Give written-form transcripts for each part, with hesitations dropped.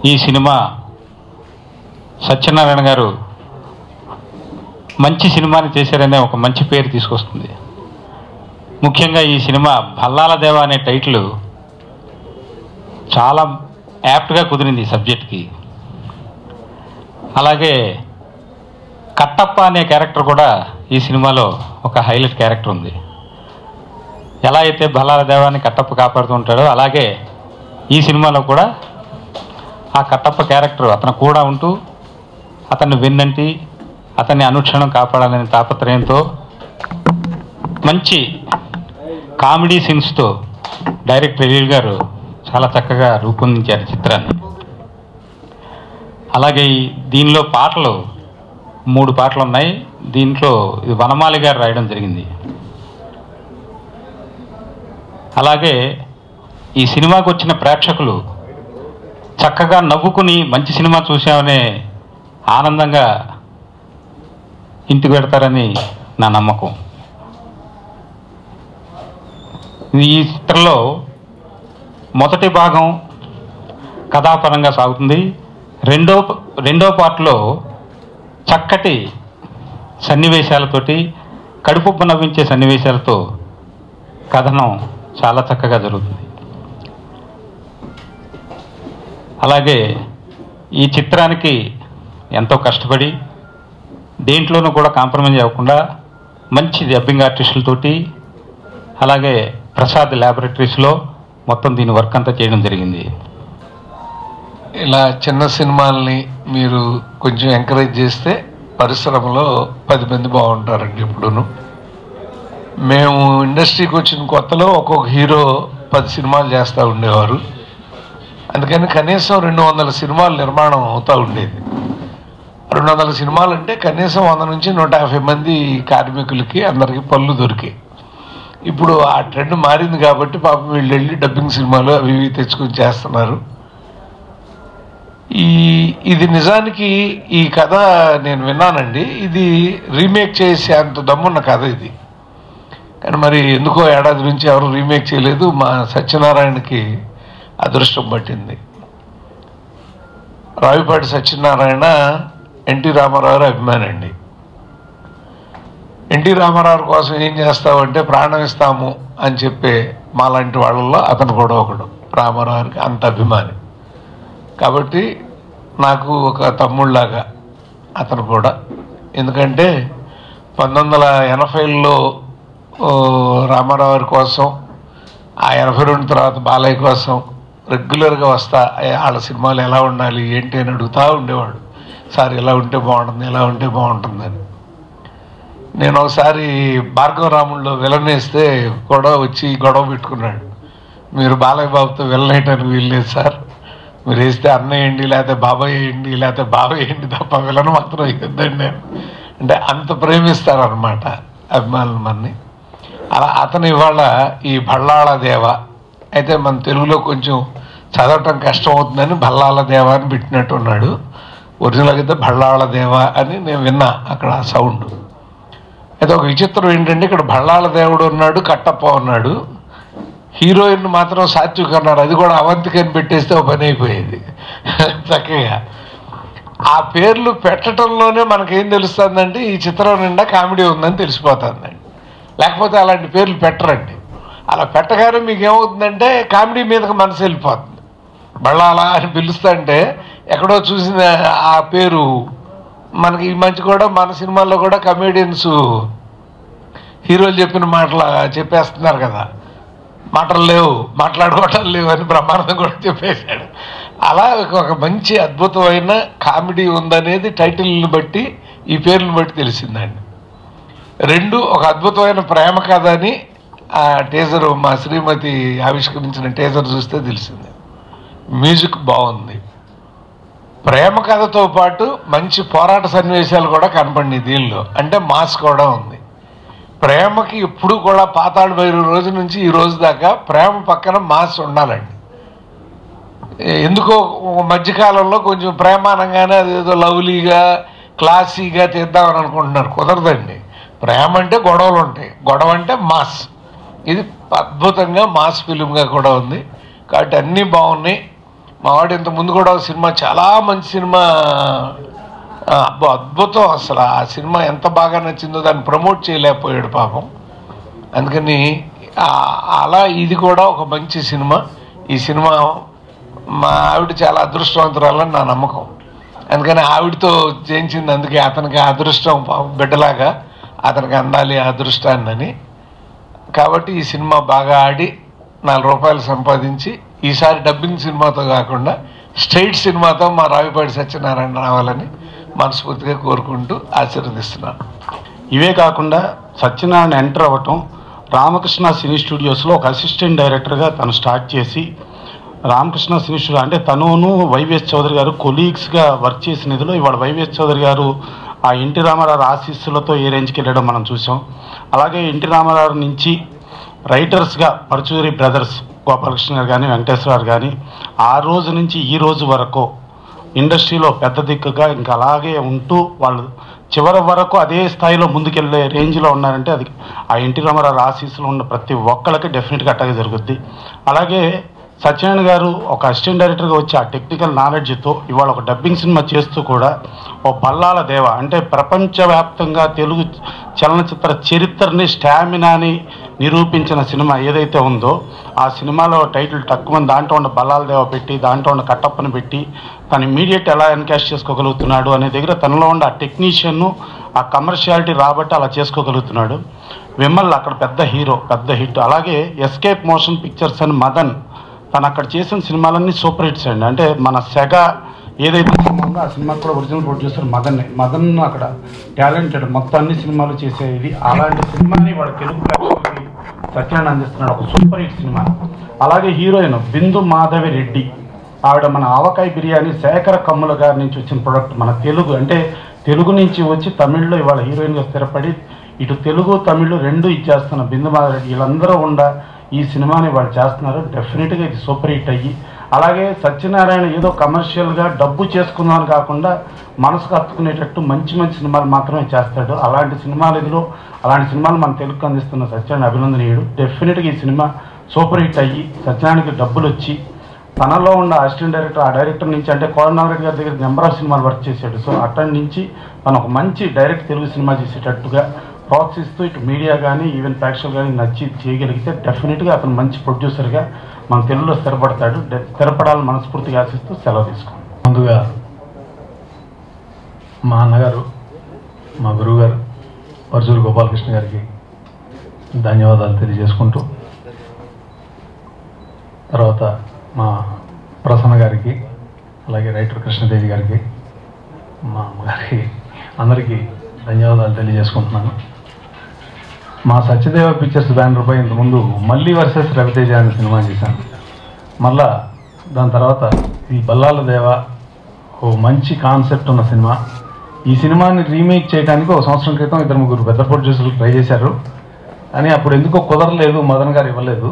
ఈ సినిమా సత్యనారాయణ గారు మంచి సినిమాని చేశారనే ఒక మంచి పేరు తీసుకొస్తుంది. ముఖ్యంగా ఈ సినిమా భల్లాల దేవ అనే టైటిల్ చాలా యాప్ట్గా కుదిరింది ఈ సబ్జెక్ట్కి. అలాగే కట్టప్ప అనే క్యారెక్టర్ కూడా ఈ సినిమాలో ఒక హైలైట్ క్యారెక్టర్ ఉంది. ఎలా అయితే భల్లాల దేవాన్ని కట్టప్ప కాపాడుతూ ఉంటాడో అలాగే ఈ సినిమాలో కూడా ఆ కట్టప్ప క్యారెక్టర్ అతను కూడా ఉంటూ అతన్ని వెన్నంటి అతన్ని అనుక్షణం కాపాడాలనే తాపత్రయంతో మంచి కామెడీ సీన్స్తో డైరెక్టర్ రవి గారు చాలా చక్కగా రూపొందించారు చిత్రాన్ని. అలాగే దీనిలో పాటలు 3 పాటలు ఉన్నాయి. దీంట్లో ఇది వనమాలి గారు రాయడం జరిగింది. అలాగే ఈ సినిమాకు వచ్చిన ప్రేక్షకులు చక్కగా నవ్వుకుని మంచి సినిమా చూసామనే ఆనందంగా ఇంటికి పెడతారని నా నమ్మకం. ఈ చిత్రంలో మొదటి భాగం కథాపరంగా సాగుతుంది. రెండో పార్ట్లో చక్కటి సన్నివేశాలతోటి కడుపుబ్బ నవ్వించే సన్నివేశాలతో కథనం చాలా చక్కగా జరుగుతుంది. అలాగే ఈ చిత్రానికి ఎంతో కష్టపడి దేంట్లోనూ కూడా కాంప్రమైజ్ అవ్వకుండా మంచి డబ్బింగ్ ఆర్టిస్టులతోటి అలాగే ప్రసాద్ ల్యాబొరేటరీస్లో మొత్తం దీని వర్క్ అంతా చేయడం జరిగింది. ఇలా చిన్న సినిమాల్ని మీరు కొంచెం ఎంకరేజ్ చేస్తే పరిశ్రమలో 10 మంది బాగుంటారండి. ఎప్పుడూను మేము ఇండస్ట్రీకి వచ్చిన కొత్తలో ఒక్కొక్క హీరో 10 సినిమాలు చేస్తూ ఉండేవారు. అందుకని కనీసం 200 సినిమాలు నిర్మాణం అవుతూ ఉండేది. 200 సినిమాలు అంటే కనీసం 100 నుంచి 150 మంది కార్మికులకి అందరికీ పనులు దొరికాయి. ఇప్పుడు ఆ ట్రెండ్ మారింది కాబట్టి పాపం వీళ్ళు వెళ్ళి డబ్బింగ్ సినిమాలు అవి ఇవి తెచ్చుకొని చేస్తున్నారు. ఇది నిజానికి ఈ కథ నేను విన్నానండి. ఇది రీమేక్ చేసే అంత దమ్మున్న కథ ఇది. కానీ మరి ఎందుకో ఏడాది నుంచి ఎవరు రీమేక్ చేయలేదు. మా సత్యనారాయణకి అదృష్టం పట్టింది. రావిపాటి సత్యనారాయణ ఎన్టీ రామారావు అభిమాని అండి. ఎన్టీ రామారావు కోసం ఏం చేస్తామంటే ప్రాణం ఇస్తాము అని చెప్పే మాలాంటి వాళ్ళల్లో అతను కూడా ఒకడు. రామారావుకి అంత అభిమాని కాబట్టి నాకు ఒక తమ్ముళ్ళలాగా అతను కూడా. ఎందుకంటే 1980లో రామారావు కోసం, ఆ 82 తర్వాత బాలయ్య కోసం రెగ్యులర్గా వస్తా వాళ్ళ సినిమాలు ఎలా ఉండాలి ఏంటి అని అడుగుతూ ఉండేవాడు. సార్ ఇలా ఉంటే బాగుంటుంది, ఎలా ఉంటే బాగుంటుందని. నేను ఒకసారి భార్గవరాముల్లో విలనేస్తే కూడా వచ్చి గొడవ పెట్టుకున్నాడు. మీరు బాలయ్య బాబుతో విలనేయటానికి వీల్లేదు సార్, మీరు వేస్తే అన్న వేయండి, లేకపోతే బాబాయ్ వేయండి, లేకపోతే బాబాయ్ వేయండి తప్ప విలను మాత్రం వేయొద్దండి నేను. అంటే అంత ప్రేమిస్తారనమాట అభిమానులు మనని. అలా అతను ఇవాళ ఈ భల్లాల దేవ అయితే మన తెలుగులో కొంచెం చదవటం కష్టం అవుతుందని భల్లాల దేవ అని పెట్టినట్టున్నాడు. ఒరిజినల్గా అయితే భల్లాల దేవ అని నేను విన్నా అక్కడ సౌండ్. అయితే ఒక విచిత్రం ఏంటంటే ఇక్కడ భల్లాల దేవుడు ఉన్నాడు, కట్టప్ప ఉన్నాడు, హీరోయిన్ మాత్రం సాత్విక్ అన్నాడు. అది కూడా అవంతికని పెట్టేస్తే ఒక పని అయిపోయేది చక్కగా. ఆ పేర్లు పెట్టడంలోనే మనకేం తెలుస్తుందంటే ఈ చిత్రం నిండా కామెడీ ఉందని తెలిసిపోతుందండి. లేకపోతే అలాంటి పేర్లు పెట్టరండి. అలా పెట్టగానే మీకు ఏమవుతుందంటే కామెడీ మీదకి మనసు వెళ్ళిపోతుంది. బళ్ళాలా అని పిలుస్తుంటే ఎక్కడో చూసిన ఆ పేరు మనకి ఈ మంచి కూడా మన సినిమాల్లో కూడా కమేడియన్స్ హీరోలు చెప్పిన మాటలు చెప్పేస్తున్నారు కదా, మాటలు లేవు మాట్లాడుకోవటాలు లేవు అని బ్రహ్మానందం కూడా చెప్పేశాడు. అలా ఒక మంచి అద్భుతమైన కామెడీ ఉందనేది టైటిల్ని బట్టి ఈ పేర్లను బట్టి తెలిసిందండి. 2 ఒక అద్భుతమైన ప్రేమ కథ అని ఆ టీజర్ మా శ్రీమతి ఆవిష్కరించిన టీజర్ చూస్తే తెలిసింది. మ్యూజిక్ బాగుంది. ప్రేమ కథతో పాటు మంచి పోరాట సన్నివేశాలు కూడా కనపడినాయి దీనిలో. అంటే మాస్ కూడా ఉంది. ప్రేమకి ఎప్పుడు కూడా పాతాళ భైరవి రోజు నుంచి ఈ రోజు దాకా ప్రేమ పక్కన మాస్ ఉండాలండి. ఎందుకో మధ్యకాలంలో కొంచెం ప్రేమానంగానే అదేదో లవ్లీగా క్లాసీగా తీద్దామని అనుకుంటున్నారు. కుదరదండి. ప్రేమ అంటే గొడవలు ఉంటాయి, గొడవ అంటే మాస్. ఇది అద్భుతంగా మాస్ ఫిలింగా కూడా ఉంది కాబట్టి అన్నీ బాగున్నాయి. మా వాడు ఇంత ముందు కూడా ఒక సినిమా, చాలా మంచి సినిమా, అద్భుతం, అసలు ఆ సినిమా ఎంత బాగా నచ్చిందో దాన్ని ప్రమోట్ చేయలేకపోయాడు పాపం. అందుకని అలా ఇది కూడా ఒక మంచి సినిమా. ఈ సినిమా మా ఆవిడ చాలా అదృష్టవంతురాలని నా నమ్మకం. అందుకని ఆవిడతో చేయించింది, అందుకే అతనికి అదృష్టం బిడ్డలాగా అతనికి అందాలి ఆ అదృష్టాన్ని. కాబట్టి ఈ సినిమా బాగా ఆడి 4 రూపాయలు సంపాదించి ఈసారి డబ్బింగ్ సినిమాతో కాకుండా స్ట్రైట్ సినిమాతో మా రావిపాటి సత్యనారాయణ రావాలని మనస్ఫూర్తిగా కోరుకుంటూ ఆశీర్వదిస్తున్నాను. ఇవే కాకుండా సత్యనారాయణ ఎంటర్ అవ్వటం, రామకృష్ణ సినీ స్టూడియోస్లో ఒక అసిస్టెంట్ డైరెక్టర్గా తను స్టార్ట్ చేసి, రామకృష్ణ సినీ స్టూడియో అంటే తనును వైవిఎస్ చౌదరి గారు కొలీగ్స్గా వర్క్ చేసిన ఇదిలో ఇవాళ వైవిఎస్ చౌదరి గారు ఆ ఎన్టీ రామారావు ఆశీస్సులతో ఏ రేంజ్కి వెళ్ళడం మనం చూసాం. అలాగే ఎన్టీ రామారావు నుంచి రైటర్స్గా పరుచూరి బ్రదర్స్ గోపాలకృష్ణ గారు కానీ వెంకటేశ్వర గారు కానీ ఆ రోజు నుంచి ఈ రోజు వరకు ఇండస్ట్రీలో పెద్ద దిక్కుగా ఇంకా అలాగే ఉంటూ వాళ్ళు చివరి వరకు అదే స్థాయిలో ముందుకెళ్ళే రేంజ్లో ఉన్నారంటే అది ఆ ఎన్టీ రామారావు ఆశీస్సులు ఉన్న ప్రతి ఒక్కళ్ళకి డెఫినెట్గా అట్టాగే జరుగుద్ది. అలాగే సత్యనారాయణ గారు ఒక అసిస్టెంట్ డైరెక్టర్గా వచ్చి ఆ టెక్నికల్ నాలెడ్జ్తో ఇవాళ ఒక డబ్బింగ్ సినిమా చేస్తూ కూడా ఓ బల్లాల దేవ అంటే ప్రపంచవ్యాప్తంగా తెలుగు చలనచిత్ర చరిత్రని స్టామినాని నిరూపించిన సినిమా ఏదైతే ఉందో ఆ సినిమాలో టైటిల్ తక్కువ దాంట్లో ఉన్న బల్లాల దేవ పెట్టి దాంట్లో ఉన్న కట్టప్పని పెట్టి తను ఇమీడియట్ ఎలా ఎన్కాష్ చేసుకోగలుగుతున్నాడు అనే దగ్గర తనలో ఉన్న ఆ టెక్నీషియన్ను ఆ కమర్షియాలిటీ రాబట్టి అలా చేసుకోగలుగుతున్నాడు. విమల్ అక్కడ పెద్ద హీరో, పెద్ద హిట్. అలాగే ఎస్కేప్ మోషన్ పిక్చర్స్ అని మదన్ తను అక్కడ చేసిన సినిమాలన్నీ సూపర్ హిట్స్ అండి. అంటే మన సెగ ఏదైతే సినిమా ఉందో ఆ సినిమా కూడా ఒరిజినల్ ప్రొడ్యూసర్ మదన్ అక్కడ టాలెంటెడ్, మొత్తం అన్ని సినిమాలు చేసేది. అలాంటి సినిమాని వాడు తెలుగు ప్రేక్షకులకి సత్యనారాయణ అందిస్తున్నాడు, ఒక సూపర్ హిట్ సినిమా. అలాగే హీరోయిన్ బిందు మాధవి రెడ్డి, ఆవిడ మన ఆవకాయ బిర్యానీ శేఖర కమ్ముల గారి నుంచి వచ్చిన ప్రొడక్ట్. మన తెలుగు అంటే తెలుగు నుంచి వచ్చి తమిళ్లో ఇవాళ హీరోయిన్గా స్థిరపడి ఇటు తెలుగు తమిళ్ రెండు ఇచ్చేస్తున్న బిందు మాధవి రెడ్డి వీళ్ళందరూ ఉండ ఈ సినిమాని వాళ్ళు చేస్తున్నారు. డెఫినెట్గా ఇది సూపర్ హిట్ అయ్యి, అలాగే సత్యనారాయణ ఏదో కమర్షియల్గా డబ్బు చేసుకుందామని కాకుండా మనసుకు హత్తుకునేటట్టు మంచి మంచి సినిమాలు మాత్రమే చేస్తాడు. అలాంటి సినిమాలు మన తెలుగుకు అందిస్తున్న సత్యనారాయణ అభినందనీయుడు. డెఫినెట్గా ఈ సినిమా సూపర్ హిట్ అయ్యి సత్యనారాయణకి డబ్బులు వచ్చి తనలో ఉన్న అసిస్టెంట్ డైరెక్టర్, ఆ డైరెక్టర్ నుంచి అంటే కోరనారెడ్డి గారి దగ్గర నెంబర్ ఆఫ్ సినిమాలు వర్క్ చేశాడు. సో అక్కడి నుంచి తను ఒక మంచి డైరెక్ట్ తెలుగు సినిమా చేసేటట్టుగా ప్రోత్సహిస్తూ ఇటు మీడియా కానీ ఈవెన్ ప్రేక్షకులు కానీ నచ్చి చేయగలిగితే డెఫినెట్గా అతను మంచి ప్రొడ్యూసర్గా మన తెలుగులో స్థిరపడాలని మనస్ఫూర్తిగా ఆశిస్తూ సెలవు తీసుకోండి. ముందుగా మా అన్నగారు, మా గురువుగారు పరుచూరి గోపాలకృష్ణ గారికి ధన్యవాదాలు తెలియజేసుకుంటూ, తర్వాత మా ప్రసన్న గారికి, అలాగే రైటర్ కృష్ణదేవి గారికి, మా అమ్మగారికి, అందరికీ ధన్యవాదాలు తెలియజేసుకుంటున్నాను. మా సత్యదేవ పిక్చర్స్ బ్యానర్పై ఇంతకుముందు మళ్ళీ వర్సెస్ రవితేజ అనే సినిమా చేశాను. మళ్ళా దాని తర్వాత ఈ బల్లాల దేవ ఓ మంచి కాన్సెప్ట్ ఉన్న సినిమా. ఈ సినిమాని రీమేక్ చేయడానికి ఒక సంవత్సరం క్రితం 2-3 పెద్ద ప్రొడ్యూసర్లు ట్రై చేశారు, కానీ అప్పుడు ఎందుకో కుదరలేదు, మదన్ గారు ఇవ్వలేదు.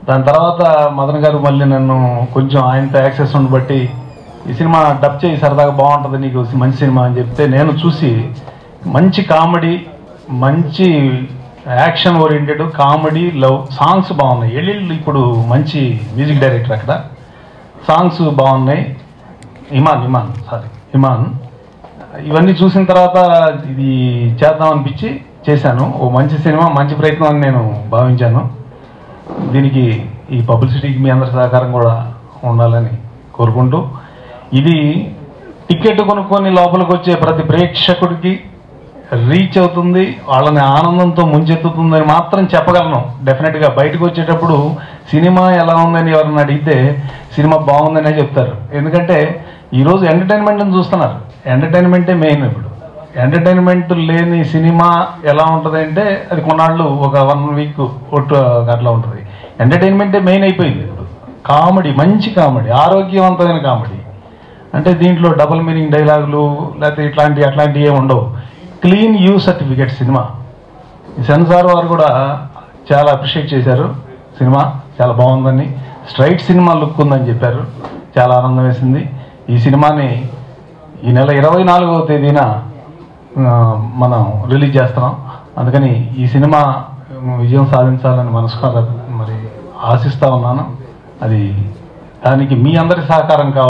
దాని తర్వాత మదన్ గారు మళ్ళీ నన్ను కొంచెం ఆయనతో యాక్సెస్ ఉండి బట్టి ఈ సినిమా డబ్ చేయి సరదాగా బాగుంటుంది నీకు మంచి సినిమా అని చెప్తే నేను చూసి మంచి కామెడీ, మంచి action oriented comedy, love, songs బాగున్నాయి. ఎల్లిళ్ళు ఇప్పుడు మంచి మ్యూజిక్ డైరెక్టర్, అక్కడ సాంగ్స్ బాగున్నాయి. ఇమాన్ ఇవన్నీ చూసిన తర్వాత ఇది చేద్దాం అనిపించి చేశాను. ఓ మంచి సినిమా, మంచి ప్రయత్నం అని నేను భావించాను. దీనికి ఈ పబ్లిసిటీకి మీ అందరి సహకారం కూడా ఉండాలని కోరుకుంటూ, ఇది టికెట్ కొనుక్కొని లోపలికి వచ్చే ప్రతి ప్రేక్షకుడికి రీచ్ అవుతుంది, వాళ్ళని ఆనందంతో ముంచెత్తుతుందని మాత్రం చెప్పగలను. డెఫినెట్గా బయటకు వచ్చేటప్పుడు సినిమా ఎలా ఉందని ఎవరన్నా అడిగితే సినిమా బాగుందనే చెప్తారు. ఎందుకంటే ఈరోజు ఎంటర్టైన్మెంట్ని చూస్తున్నారు, ఎంటర్టైన్మెంటే మెయిన్. ఇప్పుడు ఎంటర్టైన్మెంట్ లేని సినిమా ఎలా ఉంటుంది అంటే అది కొన్నాళ్ళు ఒక 1 వీక్ అట్లా ఉంటుంది. ఎంటర్టైన్మెంటే మెయిన్ అయిపోయింది ఇప్పుడు. కామెడీ, మంచి కామెడీ, ఆరోగ్యవంతమైన కామెడీ. అంటే దీంట్లో డబుల్ మీనింగ్ డైలాగులు లేకపోతే అట్లాంటివి ఏమి ఉండవు. Clean you certificate cinema. ఈ సెన్సార్ వారు కూడా చాలా అప్రిషియేట్ చేశారు, సినిమా చాలా బాగుందని, స్ట్రైట్ సినిమా లుక్ ఉందని చెప్పారు. చాలా ఆనందం వేసింది. ఈ సినిమాని ఈ నెల 24వ తేదీన మనం రిలీజ్ చేస్తున్నాం. అందుకని ఈ సినిమా విజయం సాధించాలని మనస్ఫూర్తిగా మరి ఆశిస్తూ ఉన్నాను. అది దానికి మీ అందరి సహకారం కావాలి.